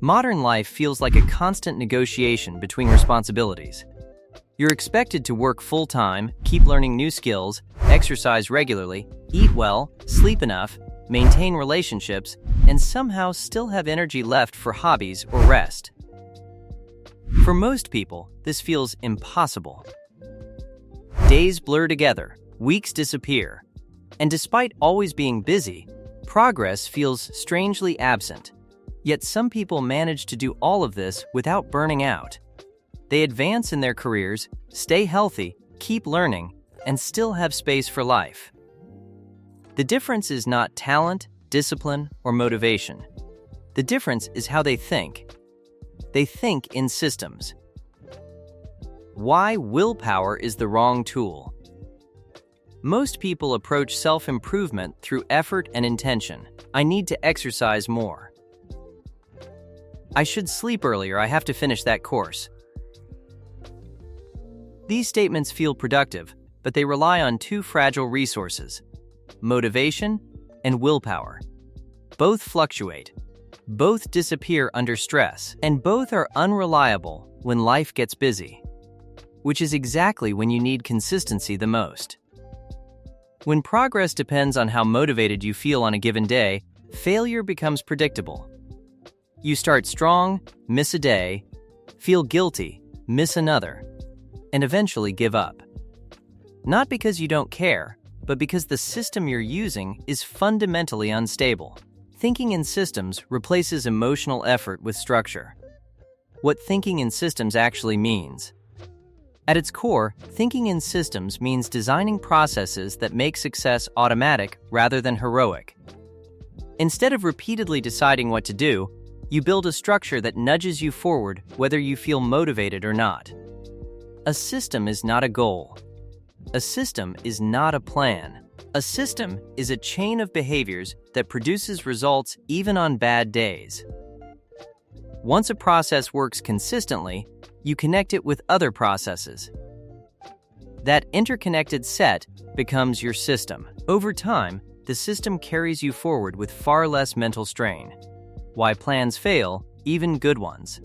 Modern life feels like a constant negotiation between responsibilities. You're expected to work full-time, keep learning new skills, exercise regularly, eat well, sleep enough, maintain relationships, and somehow still have energy left for hobbies or rest. For most people, this feels impossible. Days blur together, weeks disappear, and despite always being busy, progress feels strangely absent. Yet some people manage to do all of this without burning out. They advance in their careers, stay healthy, keep learning, and still have space for life. The difference is not talent, discipline, or motivation. The difference is how they think. They think in systems. Why willpower is the wrong tool. Most people approach self-improvement through effort and intention. I need to exercise more. I should sleep earlier, I have to finish that course. These statements feel productive, but they rely on two fragile resources: motivation and willpower. Both fluctuate, both disappear under stress, and both are unreliable when life gets busy, which is exactly when you need consistency the most. When progress depends on how motivated you feel on a given day, failure becomes predictable. You start strong, miss a day, feel guilty, miss another, and eventually give up. Not because you don't care, but because the system you're using is fundamentally unstable. Thinking in systems replaces emotional effort with structure. What thinking in systems actually means. At its core, thinking in systems means designing processes that make success automatic rather than heroic. Instead of repeatedly deciding what to do, you build a structure that nudges you forward whether you feel motivated or not. A system is not a goal. A system is not a plan. A system is a chain of behaviors that produces results even on bad days. Once a process works consistently, you connect it with other processes. That interconnected set becomes your system. Over time, the system carries you forward with far less mental strain. Why plans fail, even good ones.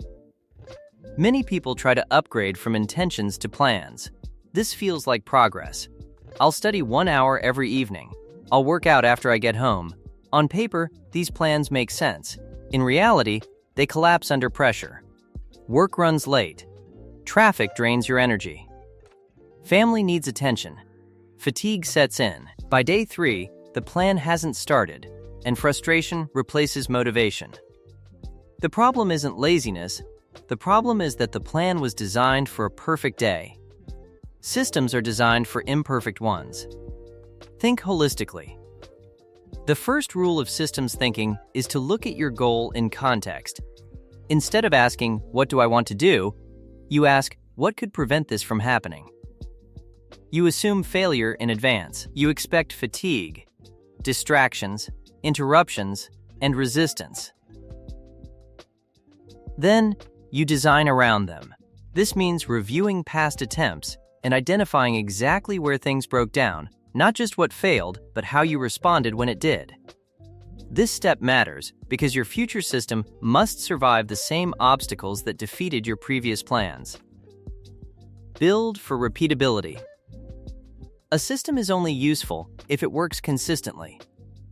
Many people try to upgrade from intentions to plans. This feels like progress. I'll study 1 hour every evening. I'll work out after I get home. On paper, these plans make sense. In reality, they collapse under pressure. Work runs late. Traffic drains your energy. Family needs attention. Fatigue sets in. By day 3, the plan hasn't started, and frustration replaces motivation. The problem isn't laziness. The problem is that the plan was designed for a perfect day. Systems are designed for imperfect ones. Think holistically. The first rule of systems thinking is to look at your goal in context. Instead of asking, "What do I want to do?" you ask, "What could prevent this from happening?" You assume failure in advance. You expect fatigue, distractions, interruptions, and resistance. Then, you design around them. This means reviewing past attempts and identifying exactly where things broke down, not just what failed, but how you responded when it did. This step matters because your future system must survive the same obstacles that defeated your previous plans. Build for repeatability. A system is only useful if it works consistently.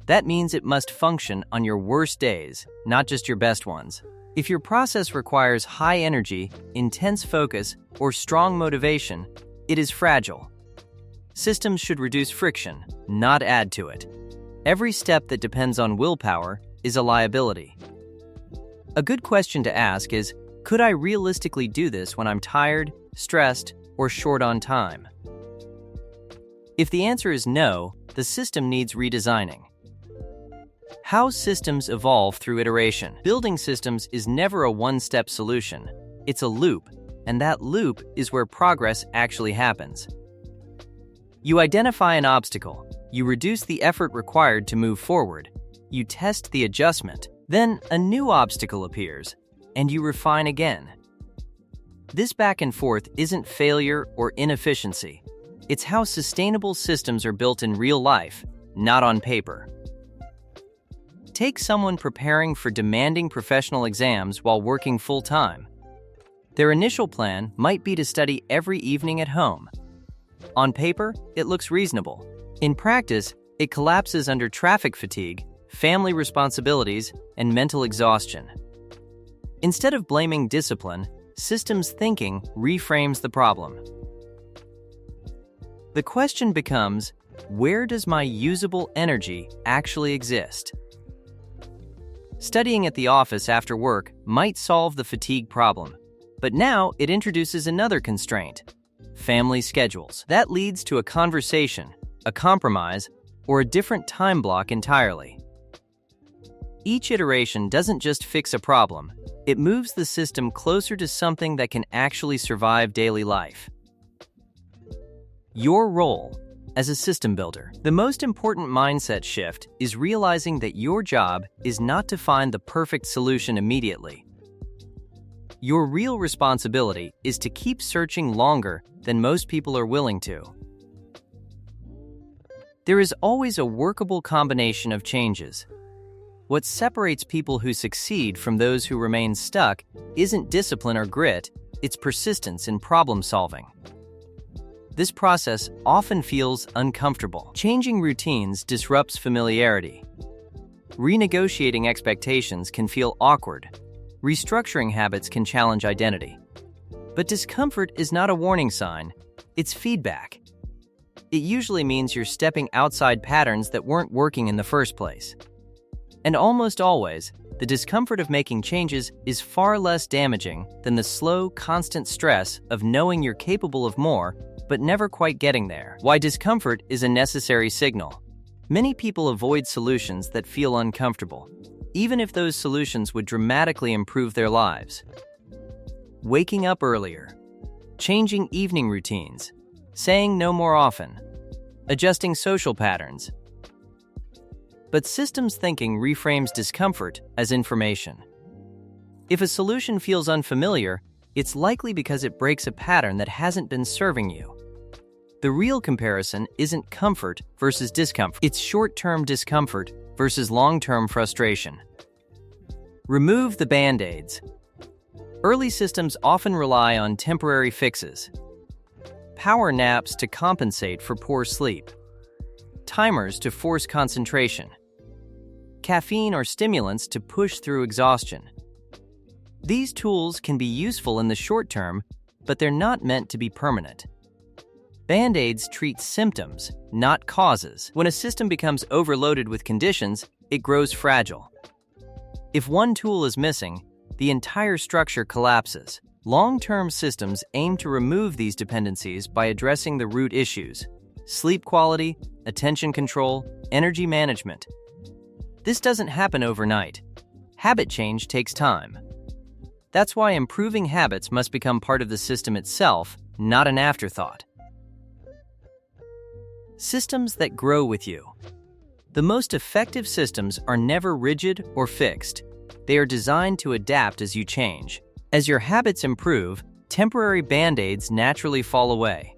That means it must function on your worst days, not just your best ones. If your process requires high energy, intense focus, or strong motivation, it is fragile. Systems should reduce friction, not add to it. Every step that depends on willpower is a liability. A good question to ask is, could I realistically do this when I'm tired, stressed, or short on time? If the answer is no, the system needs redesigning. How systems evolve through iteration. Building systems is never a one-step solution. It's a loop, and that loop is where progress actually happens. You identify an obstacle, you reduce the effort required to move forward, you test the adjustment, then a new obstacle appears, and you refine again. This back and forth isn't failure or inefficiency. It's how sustainable systems are built in real life, not on paper. Take someone preparing for demanding professional exams while working full-time. Their initial plan might be to study every evening at home. On paper, it looks reasonable. In practice, it collapses under traffic fatigue, family responsibilities, and mental exhaustion. Instead of blaming discipline, systems thinking reframes the problem. The question becomes, where does my usable energy actually exist? Studying at the office after work might solve the fatigue problem, but now it introduces another constraint: family schedules. That leads to a conversation, a compromise, or a different time block entirely. Each iteration doesn't just fix a problem, it moves the system closer to something that can actually survive daily life. Your role as a system builder. The most important mindset shift is realizing that your job is not to find the perfect solution immediately. Your real responsibility is to keep searching longer than most people are willing to. There is always a workable combination of changes. What separates people who succeed from those who remain stuck isn't discipline or grit, it's persistence in problem solving. This process often feels uncomfortable. Changing routines disrupts familiarity. Renegotiating expectations can feel awkward. Restructuring habits can challenge identity. But discomfort is not a warning sign, it's feedback. It usually means you're stepping outside patterns that weren't working in the first place. And almost always, the discomfort of making changes is far less damaging than the slow, constant stress of knowing you're capable of more but never quite getting there. Why discomfort is a necessary signal. Many people avoid solutions that feel uncomfortable, even if those solutions would dramatically improve their lives. Waking up earlier, changing evening routines, saying no more often, adjusting social patterns. But systems thinking reframes discomfort as information. If a solution feels unfamiliar, it's likely because it breaks a pattern that hasn't been serving you. The real comparison isn't comfort versus discomfort. It's short-term discomfort versus long-term frustration. Remove the band-aids. Early systems often rely on temporary fixes. Power naps to compensate for poor sleep. Timers to force concentration. Caffeine or stimulants to push through exhaustion. These tools can be useful in the short term, but they're not meant to be permanent. Band-aids treat symptoms, not causes. When a system becomes overloaded with conditions, it grows fragile. If one tool is missing, the entire structure collapses. Long-term systems aim to remove these dependencies by addressing the root issues: sleep quality, attention control, energy management. This doesn't happen overnight. Habit change takes time. That's why improving habits must become part of the system itself, not an afterthought. Systems that grow with you. The most effective systems are never rigid or fixed. They are designed to adapt as you change. As your habits improve, temporary band-aids naturally fall away.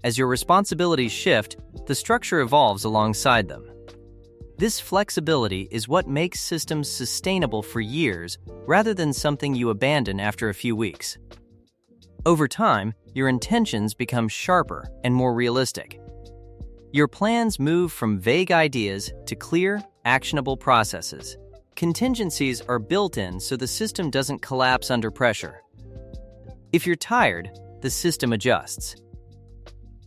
As your responsibilities shift, the structure evolves alongside them. This flexibility is what makes systems sustainable for years rather than something you abandon after a few weeks. Over time, your intentions become sharper and more realistic. Your plans move from vague ideas to clear, actionable processes. Contingencies are built in so the system doesn't collapse under pressure. If you're tired, the system adjusts.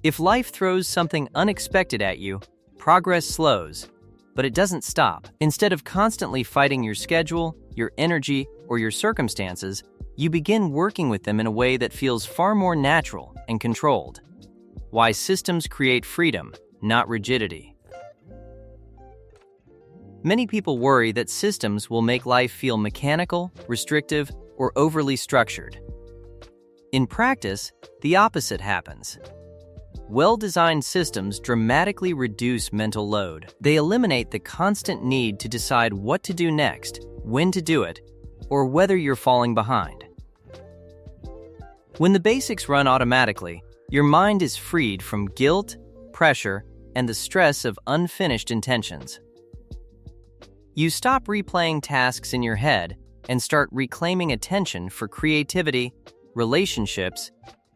If life throws something unexpected at you, progress slows, but it doesn't stop. Instead of constantly fighting your schedule, your energy, or your circumstances, you begin working with them in a way that feels far more natural and controlled. Why systems create freedom, not rigidity. Many people worry that systems will make life feel mechanical, restrictive, or overly structured. In practice, the opposite happens. Well-designed systems dramatically reduce mental load. They eliminate the constant need to decide what to do next, when to do it, or whether you're falling behind. When the basics run automatically, your mind is freed from guilt, pressure, and the stress of unfinished intentions. You stop replaying tasks in your head and start reclaiming attention for creativity, relationships,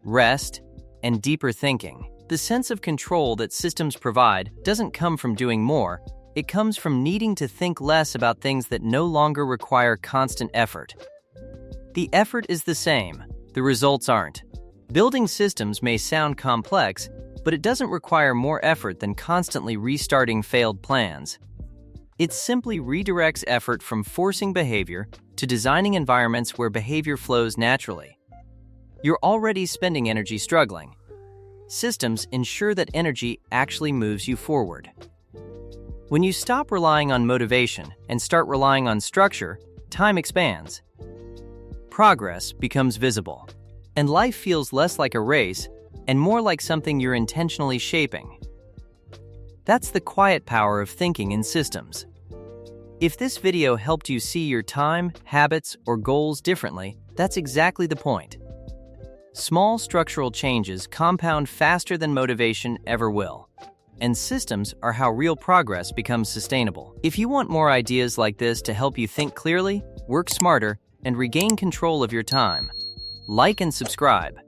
rest, and deeper thinking. The sense of control that systems provide doesn't come from doing more, it comes from needing to think less about things that no longer require constant effort. The effort is the same, the results aren't. Building systems may sound complex, but it doesn't require more effort than constantly restarting failed plans. It simply redirects effort from forcing behavior to designing environments where behavior flows naturally. You're already spending energy struggling. Systems ensure that energy actually moves you forward. When you stop relying on motivation and start relying on structure, time expands. Progress becomes visible, and life feels less like a race and more like something you're intentionally shaping. That's the quiet power of thinking in systems. If this video helped you see your time, habits, or goals differently, that's exactly the point. Small structural changes compound faster than motivation ever will, and systems are how real progress becomes sustainable. If you want more ideas like this to help you think clearly, work smarter, and regain control of your time, like and subscribe.